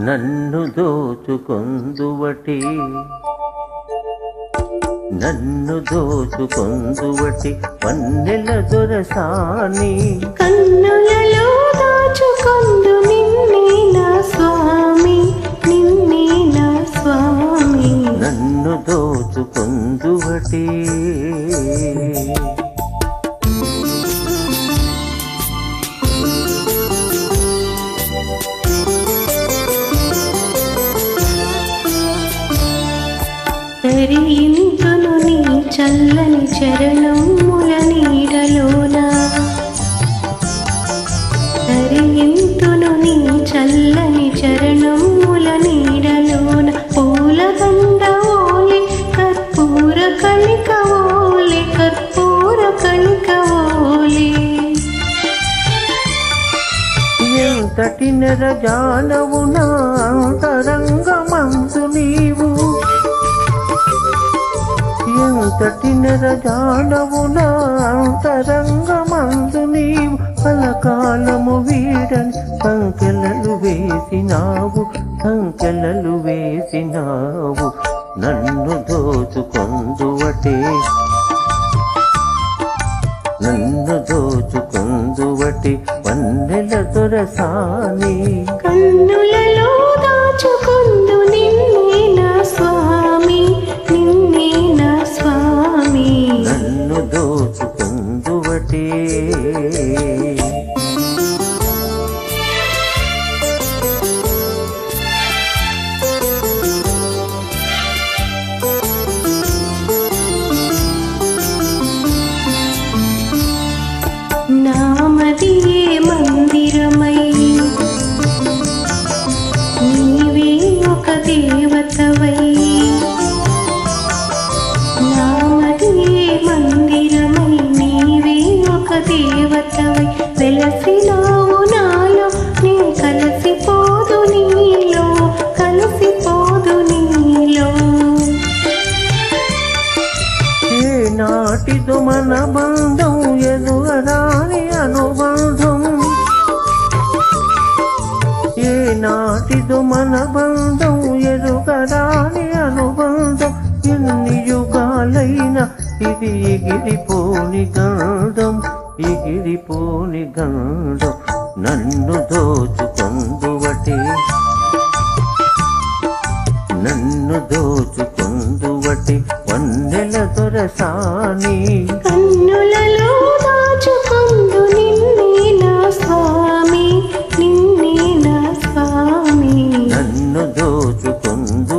నన్ను దోచుకొందువటి వన్నెల దొరసాని కన్నులలో దాచుకొందు నిన్నే నా స్వామి నిన్నే నా స్వామి నన్ను దోచుకొందువటి తరింతును నీ చల్లని చరణముల నీడలోన తరింతును నీ చల్లని చరణముల నీడలోన పూలదండ ఓలే కర్పూర కళిక ఓలే కర్పూర కళిక ఓలే ఎంతటి నెరజానవు నా అంతరంగమందు నీవు ఎంతటి నెరజానవు నా అంతరంగమందు నీవు కలకాలము వీడని సంకెలలు వేసినావు నన్ను దోచుకొందువటే వన్నెల దొరసాని కన్నులలో దాచుకొందు నిన్నే నా స్వామి నిన్నే నా స్వామి నన్ను దోచుకొందువటే నామదియే మందిరమై నీవే ఒక దేవతవై నామదియే మందిరమై నీవే ఒక దేవతవై వెలసినావు నాలో నే కలిసిపోదు నీలో ఏ నాటిదో మన బంధం ఎదుగరాని అనుబంధం ఏ నాటిదో మన బంధం ఎదుగరాని అనుబంధం ఎన్ని యుగాలైనా ఇది ఎగిరిపోని గంధం నన్ను దోచుకొందువటే వన్నెల దొరసాని కన్నులలో దాచుకొందు నిన్నే నా స్వామి నిన్నే నా స్వామి నన్ను దోచుకొందు